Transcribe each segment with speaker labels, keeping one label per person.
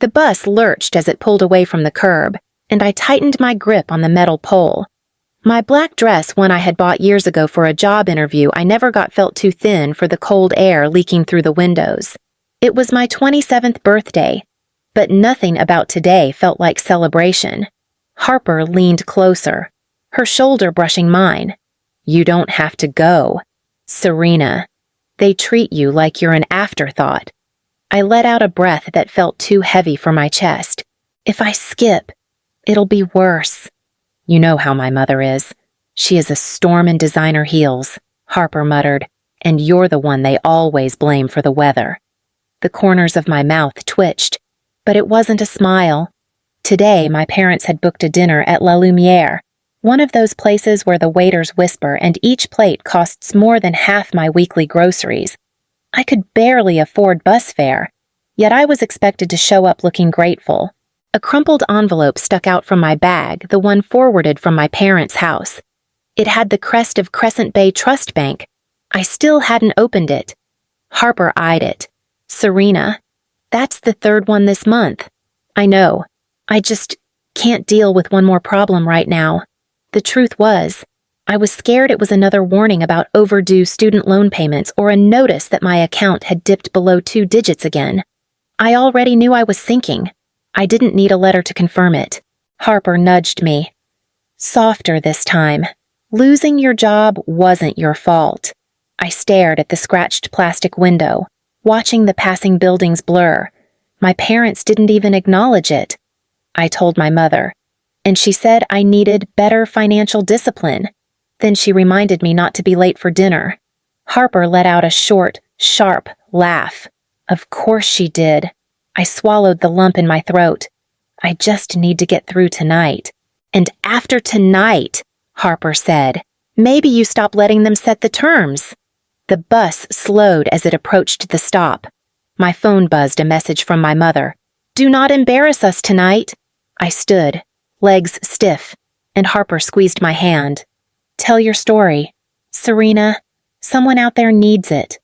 Speaker 1: The bus lurched as it pulled away from the curb, and I tightened my grip on the metal pole. My black dress, one I had bought years ago for a job interview I never got, felt too thin for the cold air leaking through the windows. It was my 27th birthday, but nothing about today felt like celebration. Harper leaned closer, her shoulder brushing mine. "You don't have to go. Serena, they treat you like you're an afterthought." I let out a breath that felt too heavy for my chest. "If I skip, it'll be worse." "You know how my mother is. She is a storm in designer heels," Harper muttered, "and you're the one they always blame for the weather." The corners of my mouth twitched, but it wasn't a smile. Today, my parents had booked a dinner at La Lumiere, one of those places where the waiters whisper and each plate costs more than half my weekly groceries. I could barely afford bus fare, yet I was expected to show up looking grateful. A crumpled envelope stuck out from my bag, the one forwarded from my parents' house. It had the crest of Crescent Bay Trust Bank. I still hadn't opened it. Harper eyed it. "Serena, that's the third one this month." "I know. I just can't deal with one more problem right now." The truth was, I was scared it was another warning about overdue student loan payments or a notice that my account had dipped below 2 digits again. I already knew I was sinking. I didn't need a letter to confirm it. Harper nudged me. "Softer this time. Losing your job wasn't your fault." I stared at the scratched plastic window, watching the passing buildings blur. My parents didn't even acknowledge it. I told my mother, and she said I needed better financial discipline. Then she reminded me not to be late for dinner. Harper let out a short, sharp laugh. Of course she did. I swallowed the lump in my throat. "I just need to get through tonight." "And after tonight," Harper said, "maybe you stop letting them set the terms." The bus slowed as it approached the stop. My phone buzzed a message from my mother. "Do not embarrass us tonight." I stood, legs stiff, and Harper squeezed my hand. "Tell your story. Serena, someone out there needs it."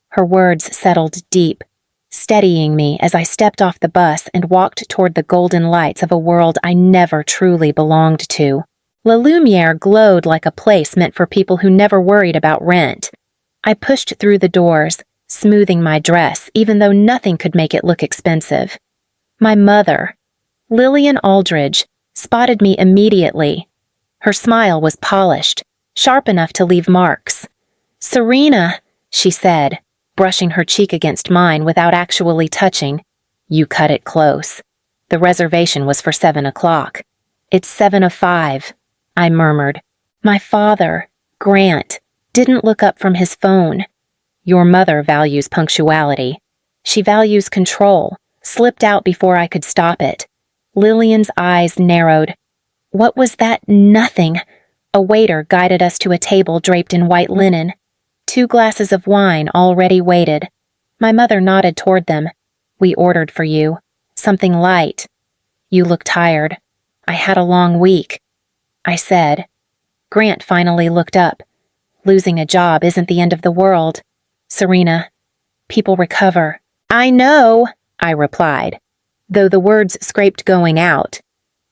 Speaker 1: Her words settled deep, steadying me as I stepped off the bus and walked toward the golden lights of a world I never truly belonged to. La Lumiere glowed like a place meant for people who never worried about rent. I pushed through the doors, smoothing my dress, even though nothing could make it look expensive. My mother, Lillian Aldridge, spotted me immediately. Her smile was polished, sharp enough to leave marks. "Serena," she said, brushing her cheek against mine without actually touching. "You cut it close. The reservation was for 7 o'clock. It's 7:05, I murmured. My father, Grant, didn't look up from his phone. Your mother values punctuality. She values control, slipped out before I could stop it. Lillian's eyes narrowed. What was that nothing? A waiter guided us to a table draped in white linen. 2 glasses of wine already waited. My mother nodded toward them. "We ordered for you. Something light." "You look tired." "I had a long week," I said. Grant finally looked up. "Losing a job isn't the end of the world. Serena, people recover." "I know," I replied, though the words scraped going out.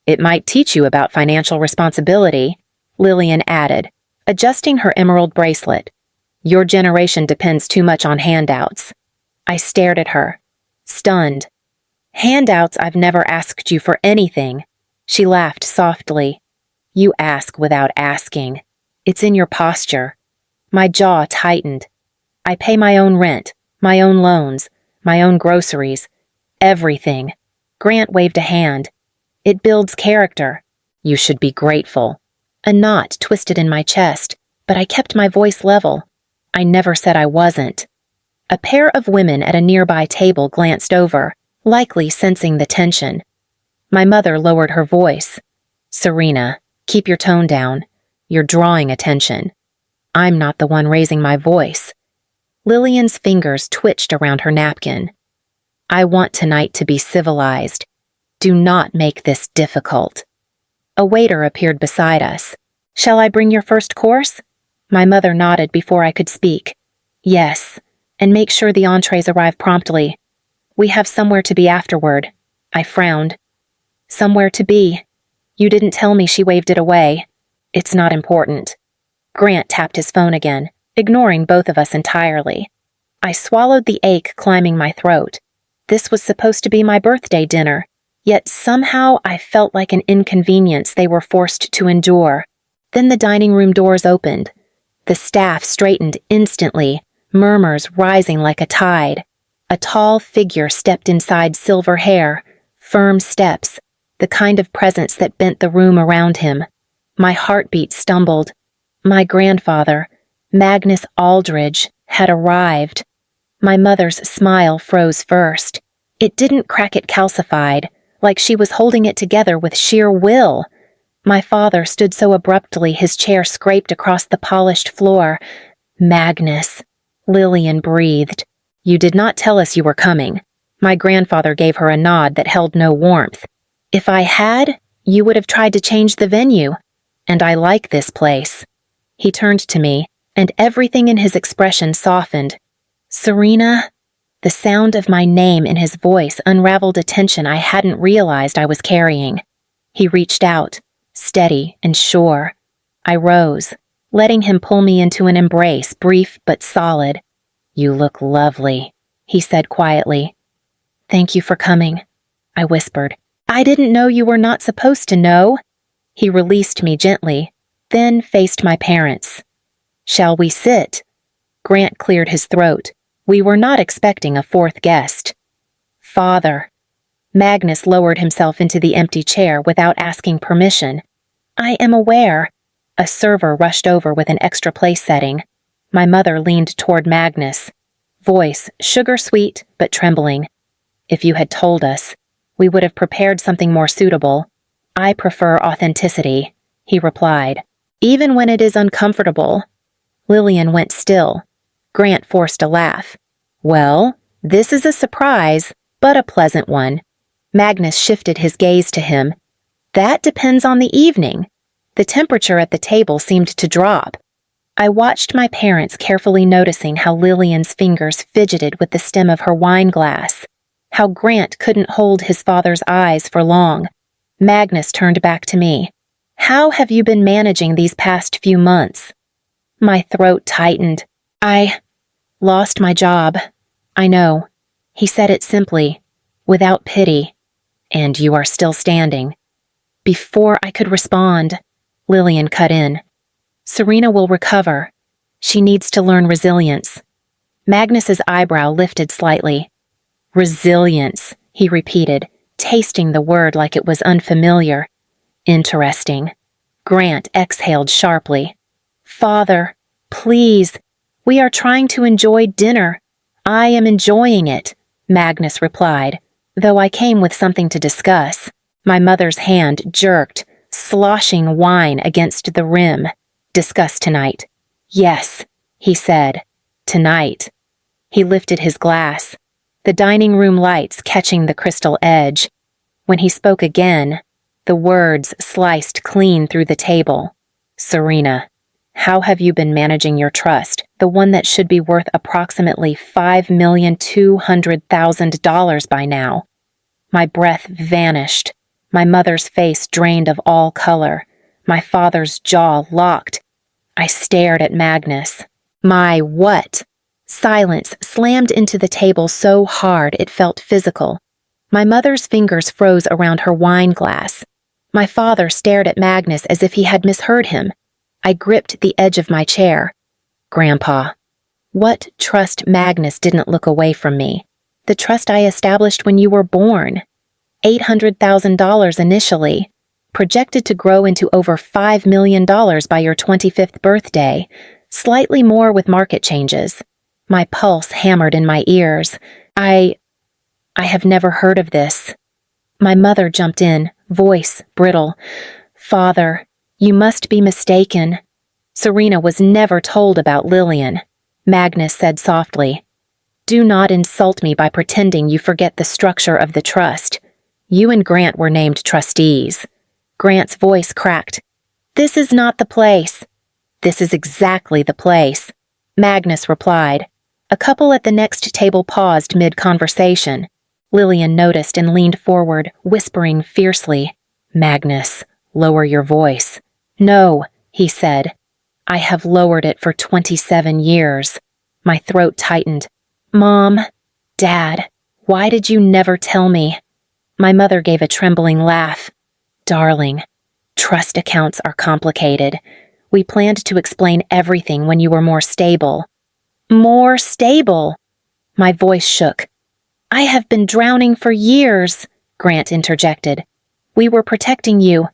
Speaker 1: "It might teach you about financial responsibility," Lillian added, adjusting her emerald bracelet. "Your generation depends too much on handouts." I stared at her, stunned. "Handouts? I've never asked you for anything." She laughed softly. "You ask without asking. It's in your posture." My jaw tightened. "I pay my own rent, my own loans, my own groceries, everything." Grant waved a hand. "It builds character. You should be grateful." A knot twisted in my chest, but I kept my voice level. I never said I wasn't. A pair of women at a nearby table glanced over, likely sensing the tension. My mother lowered her voice. "Serena, keep your tone down. You're drawing attention." I'm not the one raising my voice. Lillian's fingers twitched around her napkin. "I want tonight to be civilized. Do not make this difficult." A waiter appeared beside us. "Shall I bring your first course?" My mother nodded before I could speak. "Yes, and make sure the entrees arrive promptly. We have somewhere to be afterward." I frowned. Somewhere to be. You didn't tell me. She waved it away. It's not important. Grant tapped his phone again, ignoring both of us entirely. I swallowed the ache climbing my throat. This was supposed to be my birthday dinner, yet somehow I felt like an inconvenience they were forced to endure. Then the dining room doors opened. The staff straightened instantly, murmurs rising like a tide. A tall figure stepped inside, silver hair, firm steps, the kind of presence that bent the room around him. My heartbeat stumbled. My grandfather, Magnus Aldridge, had arrived. My mother's smile froze first. It didn't crack it calcified, like she was holding it together with sheer will. My father stood so abruptly his chair scraped across the polished floor. Magnus. Lillian breathed. You did not tell us you were coming. My grandfather gave her a nod that held no warmth. If I had, you would have tried to change the venue. And I like this place. He turned to me, and everything in his expression softened. Serena? The sound of my name in his voice unraveled a tension I hadn't realized I was carrying. He reached out, steady and sure. I rose, letting him pull me into an embrace, brief but solid. You look lovely, he said quietly. Thank you for coming, I whispered. I didn't know you were not supposed to know. He released me gently, then faced my parents. Shall we sit? Grant cleared his throat. We were not expecting a fourth guest. Father. Magnus lowered himself into the empty chair without asking permission. I am aware. A server rushed over with an extra place setting. My mother leaned toward Magnus. Voice sugar-sweet but trembling. If you had told us, we would have prepared something more suitable. I prefer authenticity, he replied. Even when it is uncomfortable. Lillian went still. Grant forced a laugh. Well, this is a surprise, but a pleasant one. Magnus shifted his gaze to him. That depends on the evening. The temperature at the table seemed to drop. I watched my parents carefully noticing how Lillian's fingers fidgeted with the stem of her wine glass, how Grant couldn't hold his father's eyes for long. Magnus turned back to me. How have you been managing these past few months? My throat tightened. I lost my job. I know. He said it simply, without pity. And you are still standing. Before I could respond, Lillian cut in. Serena will recover. She needs to learn resilience. Magnus's eyebrow lifted slightly. Resilience, he repeated, tasting the word like it was unfamiliar. Interesting. Grant exhaled sharply. Father, please. We are trying to enjoy dinner. I am enjoying it, Magnus replied, though I came with something to discuss. My mother's hand jerked, sloshing wine against the rim. Discuss tonight. Yes, he said. Tonight. He lifted his glass, the dining room lights catching the crystal edge. When he spoke again, the words sliced clean through the table. Serena, how have you been managing your trust, the one that should be worth approximately $5,200,000 by now? My breath vanished. My mother's face drained of all color. My father's jaw locked. I stared at Magnus. My what? Silence slammed into the table so hard it felt physical. My mother's fingers froze around her wine glass. My father stared at Magnus as if he had misheard him. I gripped the edge of my chair. Grandpa. What trust Magnus didn't look away from me? The trust I established when you were born. $800,000 initially, projected to grow into over $5 million by your 25th birthday, slightly more with market changes. My pulse hammered in my ears. I have never heard of this. My mother jumped in, voice brittle. Father, you must be mistaken. Serena was never told about Lillian. Magnus said softly. Do not insult me by pretending you forget the structure of the trust. You and Grant were named trustees. Grant's voice cracked. This is not the place. This is exactly the place. Magnus replied. A couple at the next table paused mid-conversation. Lillian noticed and leaned forward, whispering fiercely, "Magnus, lower your voice." "No," he said. "I have lowered it for 27 years. My throat tightened. "Mom, Dad, why did you never tell me?" My mother gave a trembling laugh. "Darling, trust accounts are complicated. We planned to explain everything when you were more stable." "More stable?" My voice shook. "I have been drowning for years," Grant interjected. "We were protecting you.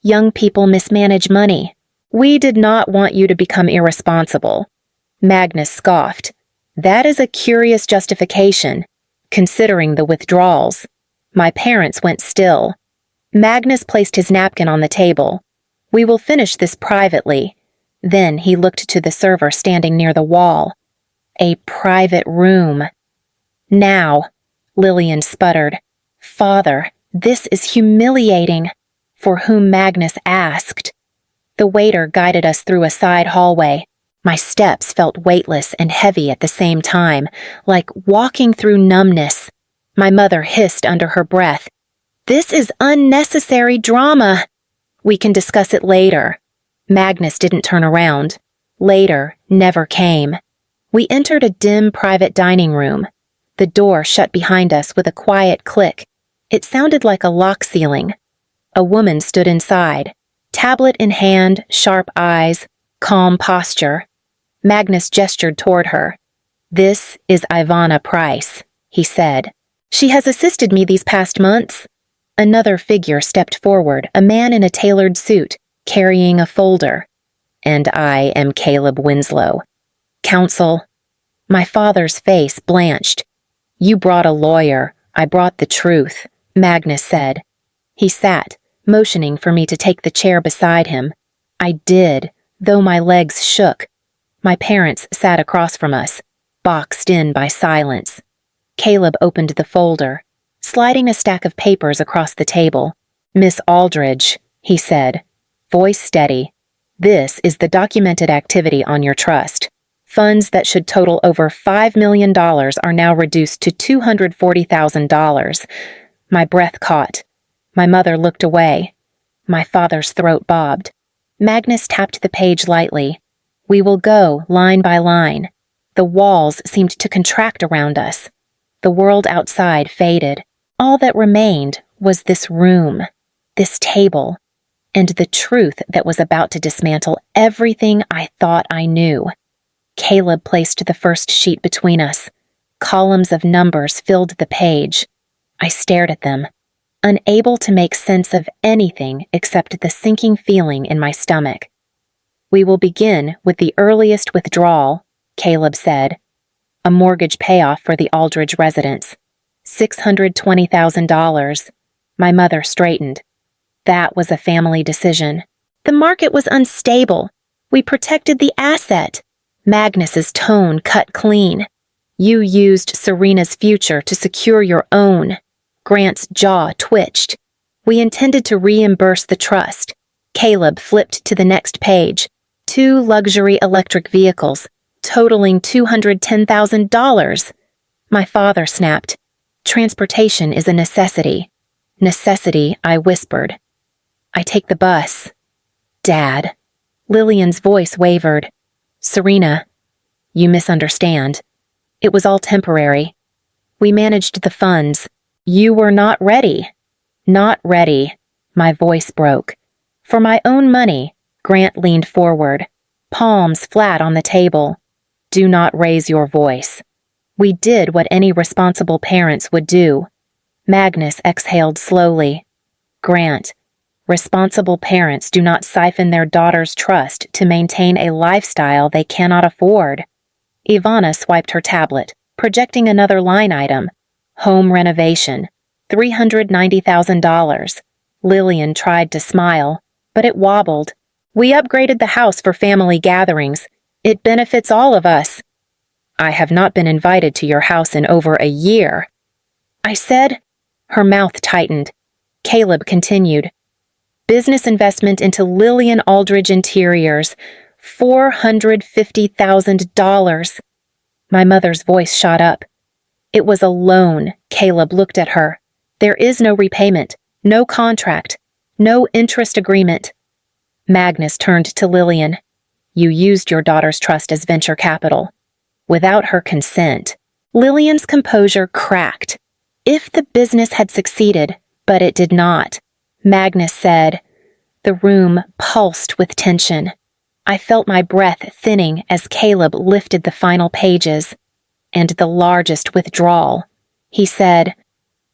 Speaker 1: Young people mismanage money. We did not want you to become irresponsible." Magnus scoffed. "That is a curious justification, considering the withdrawals." My parents went still. Magnus placed his napkin on the table. "We will finish this privately." Then he looked to the server standing near the wall. "A private room." "Now," Lillian sputtered. "Father, this is humiliating." "For whom Magnus asked." The waiter guided us through a side hallway. My steps felt weightless and heavy at the same time, like walking through numbness. My mother hissed under her breath, "This is unnecessary drama." "We can discuss it later." Magnus didn't turn around. Later never came. We entered a dim private dining room. The door shut behind us with a quiet click. It sounded like a lock ceiling. A woman stood inside, tablet in hand, sharp eyes, calm posture. Magnus gestured toward her. "This is Ivana Price," he said. "She has assisted me these past months." Another figure stepped forward, a man in a tailored suit, carrying a folder. "And I am Caleb Winslow. Counsel." My father's face blanched. "You brought a lawyer. I brought the truth," Magnus said. He sat, motioning for me to take the chair beside him. I did, though my legs shook. My parents sat across from us, boxed in by silence. Caleb opened the folder, sliding a stack of papers across the table. "Miss Aldridge," he said, voice steady, "this is the documented activity on your trust. Funds that should total over $5 million are now reduced to $240,000. My breath caught. My mother looked away. My father's throat bobbed. Magnus tapped the page lightly. We will go line by line. The walls seemed to contract around us. The world outside faded. All that remained was this room, this table, and the truth that was about to dismantle everything I thought I knew. Caleb placed the first sheet between us. Columns of numbers filled the page. I stared at them, unable to make sense of anything except the sinking feeling in my stomach. "We will begin with the earliest withdrawal," Caleb said. "A mortgage payoff for the Aldridge residence. $620,000. My mother straightened. "That was a family decision. The market was unstable. We protected the asset." Magnus's tone cut clean. "You used Serena's future to secure your own." Grant's jaw twitched. "We intended to reimburse the trust." Caleb flipped to the next page. 2 luxury electric vehicles, totaling $210,000. My father snapped. "Transportation is a necessity." "Necessity," I whispered. "I take the bus." "Dad." Lillian's voice wavered. "Serena, you misunderstand. It was all temporary. We managed the funds. You were not ready." "Not ready." My voice broke. "For my own money." Grant leaned forward, palms flat on the table. "Do not raise your voice." We did what any responsible parents would do. Magnus exhaled slowly. "Grant, responsible parents do not siphon their daughter's trust to maintain a lifestyle they cannot afford." Ivana swiped her tablet, projecting another line item. Home renovation, $390,000. Lillian tried to smile, but it wobbled. "We upgraded the house for family gatherings. It benefits all of us." "I have not been invited to your house in over a year." I said. Her mouth tightened. Caleb continued. "Business investment into Lillian Aldridge Interiors, $450,000. My mother's voice shot up. It was a loan. Caleb looked at her. There is no repayment, no contract, no interest agreement. Magnus turned to Lillian. You used your daughter's trust as venture capital. Without her consent. Lillian's composure cracked. If the business had succeeded, but it did not. Magnus said. The room pulsed with tension. I felt my breath thinning as Caleb lifted the final pages. And the largest withdrawal. He said,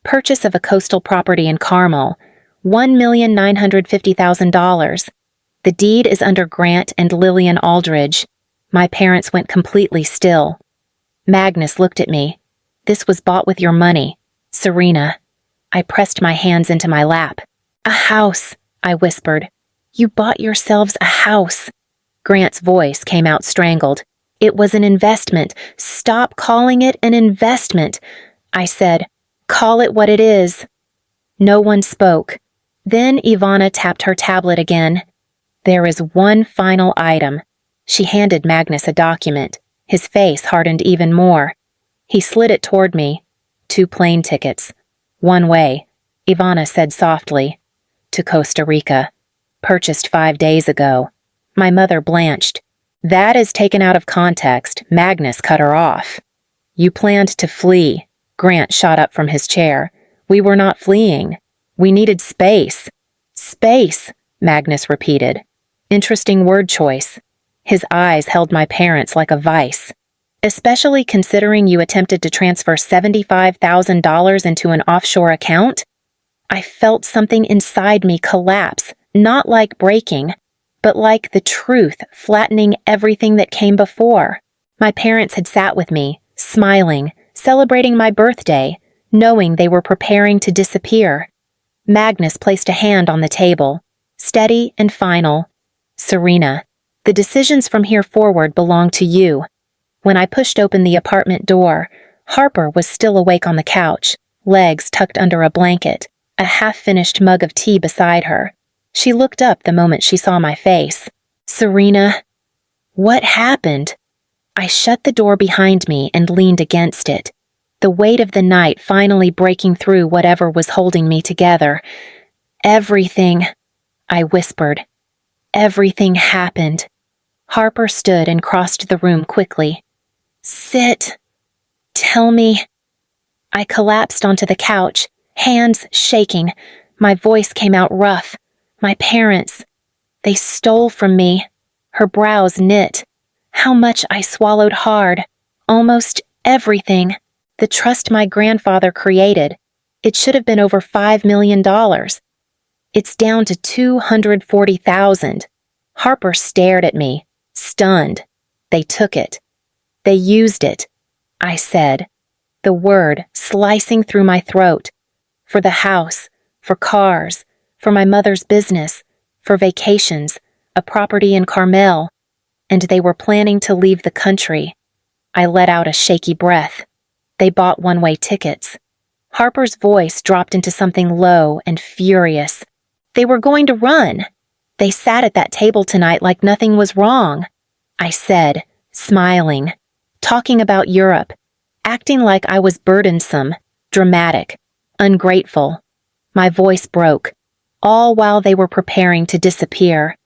Speaker 1: purchase of a coastal property in Carmel, $1,950,000. The deed is under Grant and Lillian Aldridge. My parents went completely still. Magnus looked at me. This was bought with your money. Serena. I pressed my hands into my lap. A house, I whispered. You bought yourselves a house. Grant's voice came out strangled. It was an investment. Stop calling it an investment. I said, call it what it is. No one spoke. Then Ivana tapped her tablet again. There is one final item. She handed Magnus a document. His face hardened even more. He slid it toward me. 2 plane tickets. One way, Ivana said softly. To Costa Rica. Purchased 5 days ago. My mother blanched. That is taken out of context. Magnus cut her off. You planned to flee. Grant shot up from his chair. We were not fleeing. We needed space. Space, Magnus repeated. Interesting word choice. His eyes held my parents like a vice. Especially considering you attempted to transfer $75,000 into an offshore account? I felt something inside me collapse, not like breaking, but like the truth flattening everything that came before. My parents had sat with me, smiling, celebrating my birthday, knowing they were preparing to disappear. Magnus placed a hand on the table, steady and final. Serena, the decisions from here forward belong to you. When I pushed open the apartment door, Harper was still awake on the couch, legs tucked under a blanket, a half-finished mug of tea beside her. She looked up the moment she saw my face. Serena, what happened? I shut the door behind me and leaned against it, the weight of the night finally breaking through whatever was holding me together. Everything, I whispered. Everything happened. Harper stood and crossed the room quickly. Sit. Tell me. I collapsed onto the couch, hands shaking. My voice came out rough. My parents. They stole from me. Her brows knit. How much I swallowed hard. Almost everything. The trust my grandfather created. It should have been over $5 million. It's down to $240,000. Harper stared at me, stunned. They took it. They used it, I said, the word slicing through my throat. For the house, for cars, for my mother's business, for vacations, a property in Carmel. And they were planning to leave the country. I let out a shaky breath. They bought one-way tickets. Harper's voice dropped into something low and furious. They were going to run. They sat at that table tonight like nothing was wrong. I said, smiling, talking about Europe, acting like I was burdensome, dramatic, ungrateful. My voice broke, all while they were preparing to disappear.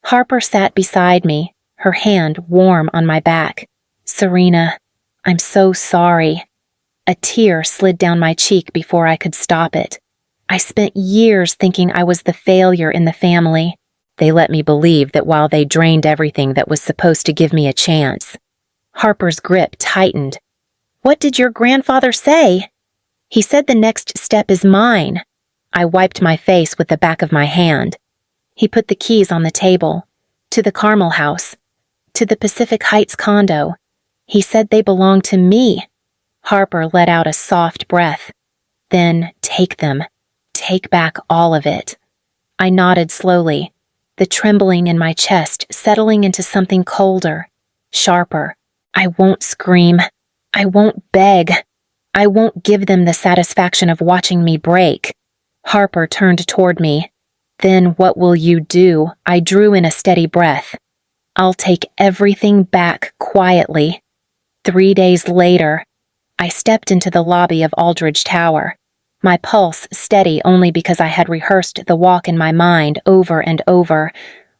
Speaker 1: Harper sat beside me, her hand warm on my back. Serena, I'm so sorry. A tear slid down my cheek before I could stop it. I spent years thinking I was the failure in the family. They let me believe that while they drained everything that was supposed to give me a chance. Harper's grip tightened. What did your grandfather say? He said the next step is mine. I wiped my face with the back of my hand. He put the keys on the table. To the Carmel house. To the Pacific Heights condo. He said they belonged to me. Harper let out a soft breath. Then take them. Take back all of it. I nodded slowly, the trembling in my chest settling into something colder, sharper. I won't scream. I won't beg. I won't give them the satisfaction of watching me break. Harper turned toward me. Then what will you do? I drew in a steady breath. I'll take everything back quietly. 3 days later, I stepped into the lobby of Aldridge Tower, my pulse steady only because I had rehearsed the walk in my mind over and over.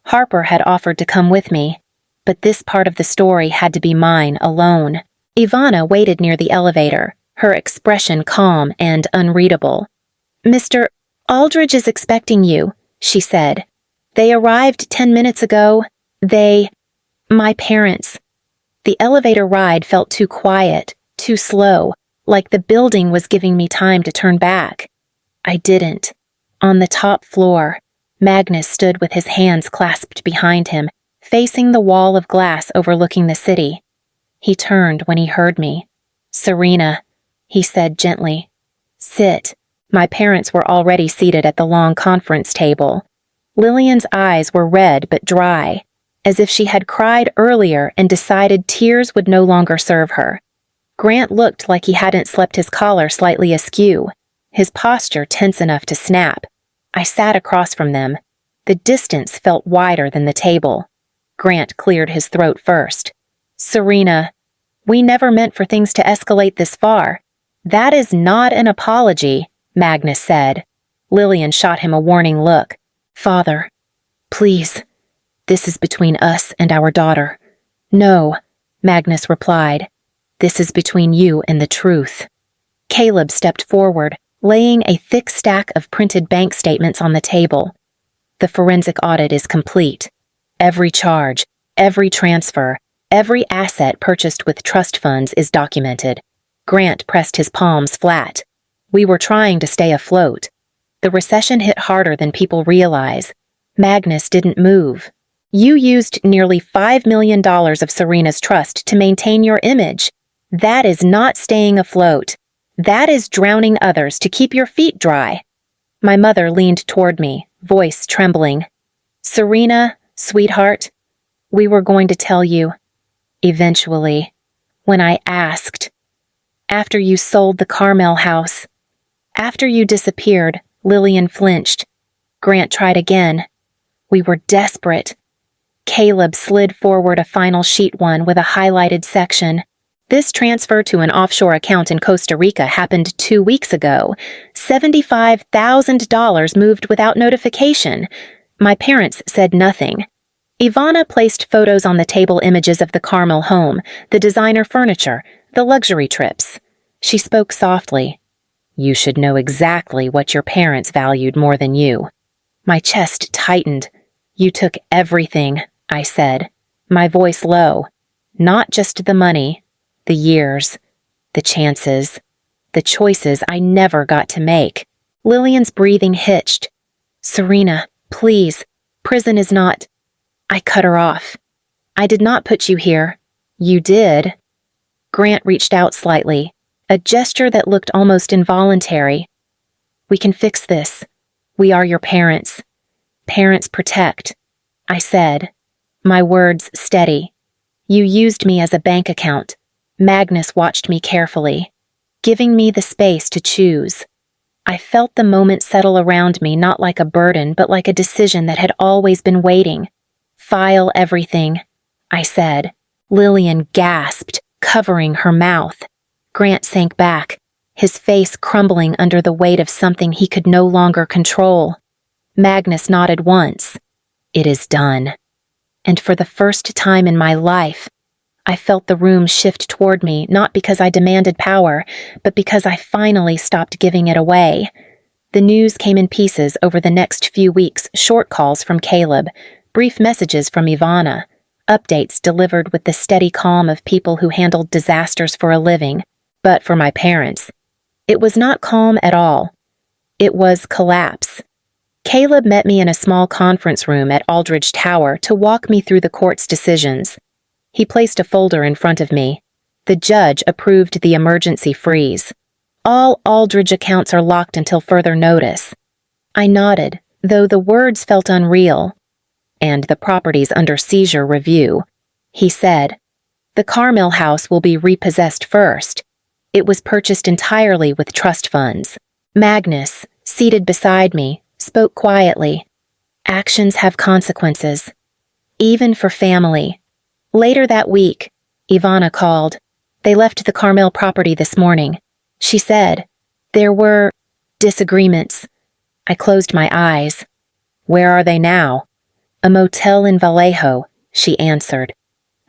Speaker 1: Harper had offered to come with me, but this part of the story had to be mine alone. Ivana waited near the elevator, her expression calm and unreadable. "Mr. Aldridge is expecting you," she said. "They arrived 10 minutes ago. My parents." The elevator ride felt too quiet, too slow, like the building was giving me time to turn back. I didn't. On the top floor, Magnus stood with his hands clasped behind him, facing the wall of glass overlooking the city. He turned when he heard me. "Serena," he said gently. "Sit." My parents were already seated at the long conference table. Lillian's eyes were red but dry, as if she had cried earlier and decided tears would no longer serve her. Grant looked like he hadn't slept, his collar slightly askew, his posture tense enough to snap. I sat across from them. The distance felt wider than the table. Grant cleared his throat first. "Serena, we never meant for things to escalate this far." "That is not an apology," Magnus said. Lillian shot him a warning look. "Father, please, this is between us and our daughter." "No," Magnus replied. "This is between you and the truth." Caleb stepped forward, laying a thick stack of printed bank statements on the table. "The forensic audit is complete. Every charge, every transfer, every asset purchased with trust funds is documented." Grant pressed his palms flat. "We were trying to stay afloat. The recession hit harder than people realize." Magnus didn't move. "You used nearly $5 million of Serena's trust to maintain your image. That is not staying afloat. That is drowning others to keep your feet dry." My mother leaned toward me, voice trembling. "Serena, sweetheart, we were going to tell you. Eventually. When I asked. After you sold the Carmel house. After you disappeared." Lillian flinched. Grant tried again. "We were desperate." Caleb slid forward a final sheet one with a highlighted section. "This transfer to an offshore account in Costa Rica happened 2 weeks ago. $75,000 moved without notification." My parents said nothing. Ivana placed photos on the table, images of the Carmel home, the designer furniture, the luxury trips. She spoke softly. "You should know exactly what your parents valued more than you." My chest tightened. "You took everything," I said, my voice low. "Not just the money, the years, the chances, the choices I never got to make." Lillian's breathing hitched. "Serena, please, prison is not—" I cut her off. "I did not put you here." "You did." Grant reached out slightly, a gesture that looked almost involuntary. "We can fix this. We are your parents. Parents protect," I said, my words steady. "You used me as a bank account." Magnus watched me carefully, giving me the space to choose. I felt the moment settle around me, not like a burden, but like a decision that had always been waiting. "File everything," I said. Lillian gasped, covering her mouth. Grant sank back, his face crumbling under the weight of something he could no longer control. Magnus nodded once. "It is done." And for the first time in my life, I felt the room shift toward me, not because I demanded power, but because I finally stopped giving it away. The news came in pieces over the next few weeks, short calls from Caleb, brief messages from Ivana, updates delivered with the steady calm of people who handled disasters for a living. But for my parents, it was not calm at all. It was collapse. Caleb met me in a small conference room at Aldridge Tower to walk me through the court's decisions. He placed a folder in front of me. The judge approved the emergency freeze. "All Aldridge accounts are locked until further notice." I nodded, though the words felt unreal. "And the property's under seizure review," he said. "The Carmel house will be repossessed first. It was purchased entirely with trust funds." Magnus, seated beside me, spoke quietly. "Actions have consequences, even for family." Later that week, Ivana called. They left the Carmel property this morning. She said. There were disagreements. I closed my eyes. Where are they now? A motel in Vallejo, she answered.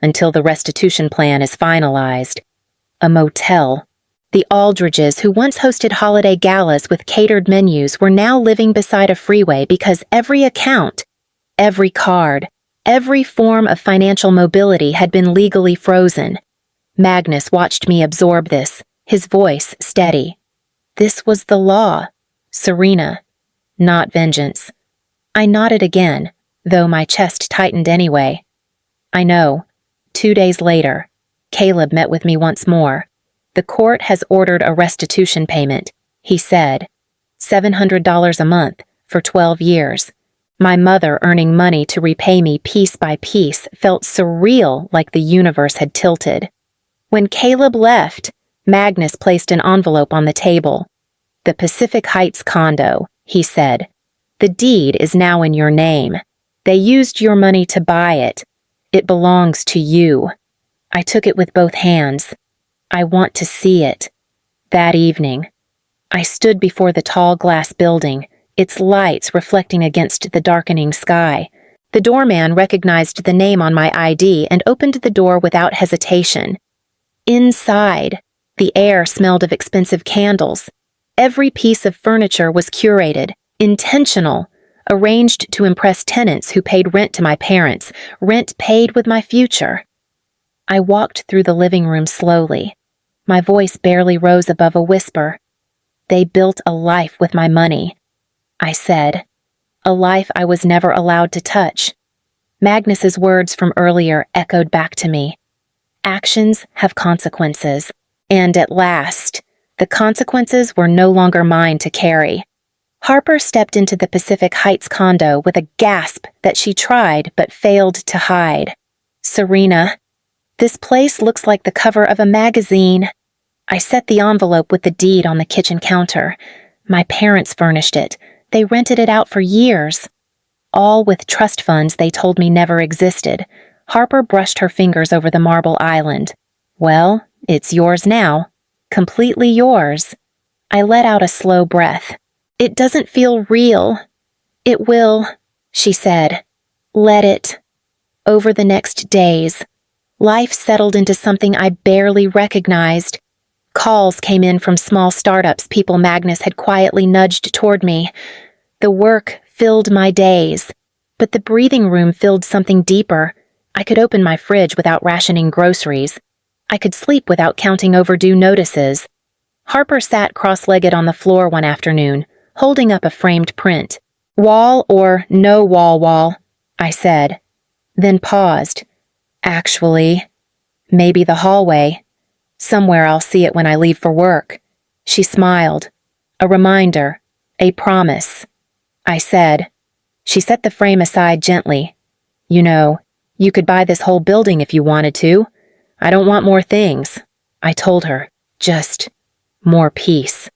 Speaker 1: Until the restitution plan is finalized. A motel. The Aldridges, who once hosted holiday galas with catered menus, were now living beside a freeway because every account, every card, every form of financial mobility had been legally frozen. Magnus watched me absorb this, his voice steady. This was the law. Serena. Not vengeance. I nodded again, though my chest tightened anyway. I know. 2 days later, Caleb met with me once more. The court has ordered a restitution payment, he said. $700 a month for 12 years. My mother earning money to repay me piece by piece felt surreal, like the universe had tilted. When Caleb left, Magnus placed an envelope on the table. The Pacific Heights condo, he said. The deed is now in your name. They used your money to buy it. It belongs to you. I took it with both hands. I want to see it. That evening, I stood before the tall glass building, its lights reflecting against the darkening sky. The doorman recognized the name on my ID and opened the door without hesitation. Inside, the air smelled of expensive candles. Every piece of furniture was curated, intentional, arranged to impress tenants who paid rent to my parents, rent paid with my future. I walked through the living room slowly. My voice barely rose above a whisper. They built a life with my money, I said. A life I was never allowed to touch. Magnus's words from earlier echoed back to me. Actions have consequences, and at last, the consequences were no longer mine to carry. Harper stepped into the Pacific Heights condo with a gasp that she tried but failed to hide. Serena, this place looks like the cover of a magazine. I set the envelope with the deed on the kitchen counter. My parents furnished it. They rented it out for years. All with trust funds they told me never existed. Harper brushed her fingers over the marble island. Well, it's yours now. Completely yours. I let out a slow breath. It doesn't feel real. It will, she said. Let it. Over the next days, life settled into something I barely recognized. Calls came in from small startups people Magnus had quietly nudged toward me. The work filled my days, but the breathing room filled something deeper. I could open my fridge without rationing groceries. I could sleep without counting overdue notices. Harper sat cross-legged on the floor one afternoon, holding up a framed print. Wall or no wall, I said, then paused. Actually, maybe the hallway. Somewhere I'll see it when I leave for work. She smiled. A reminder. A promise. I said. She set the frame aside gently. You know, you could buy this whole building if you wanted to. I don't want more things. I told her. Just more peace.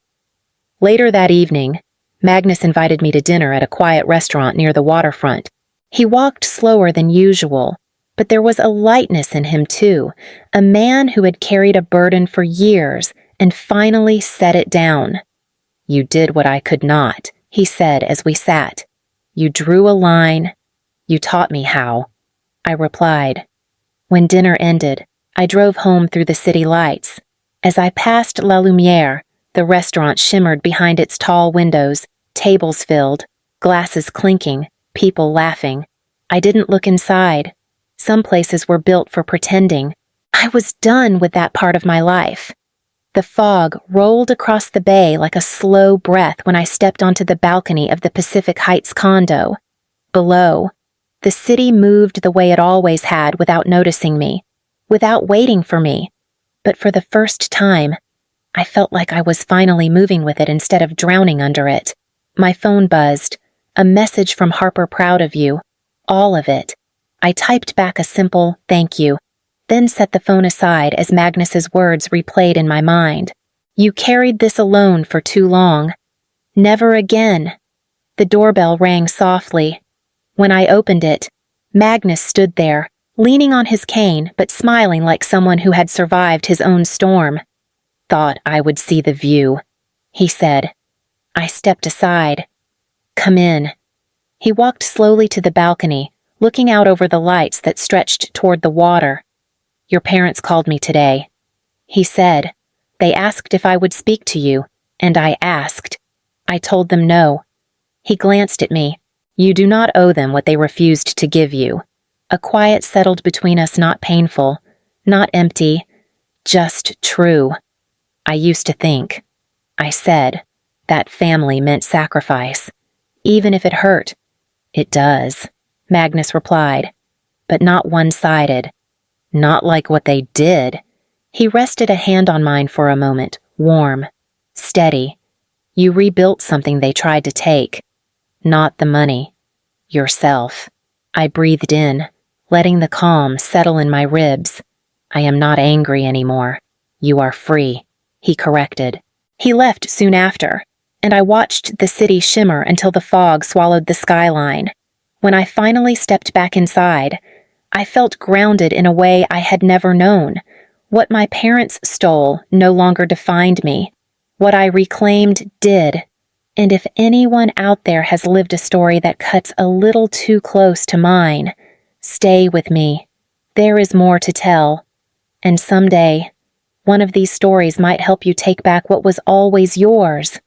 Speaker 1: Later that evening, Magnus invited me to dinner at a quiet restaurant near the waterfront. He walked slower than usual, but there was a lightness in him too, a man who had carried a burden for years and finally set it down. You did what I could not, he said as we sat. You drew a line. You taught me how. I replied. When dinner ended, I drove home through the city lights. As I passed La Lumiere, the restaurant shimmered behind its tall windows, tables filled, glasses clinking, people laughing. I didn't look inside. Some places were built for pretending. I was done with that part of my life. The fog rolled across the bay like a slow breath when I stepped onto the balcony of the Pacific Heights condo. Below, the city moved the way it always had without noticing me, without waiting for me. But for the first time, I felt like I was finally moving with it instead of drowning under it. My phone buzzed. A message from Harper, proud of you. All of it. I typed back a simple thank you, then set the phone aside as Magnus's words replayed in my mind. You carried this alone for too long. Never again. The doorbell rang softly. When I opened it, Magnus stood there, leaning on his cane but smiling like someone who had survived his own storm. "Thought I would see the view," he said. I stepped aside. "Come in." He walked slowly to the balcony, looking out over the lights that stretched toward the water. "Your parents called me today," he said. "They asked if I would speak to you, and I asked. I told them no." He glanced at me. "You do not owe them what they refused to give you." A quiet settled between us, not painful, not empty, just true. "I used to think," I said, "that family meant sacrifice, even if it hurt." "It does," Magnus replied, "but not one-sided. Not like what they did." He rested a hand on mine for a moment, warm, steady. "You rebuilt something they tried to take. Not the money. Yourself." I breathed in, letting the calm settle in my ribs. "I am not angry anymore. You are free," he corrected. He left soon after, and I watched the city shimmer until the fog swallowed the skyline. When I finally stepped back inside, I felt grounded in a way I had never known. What my parents stole no longer defined me. What I reclaimed did. And if anyone out there has lived a story that cuts a little too close to mine, stay with me. There is more to tell. And someday, one of these stories might help you take back what was always yours.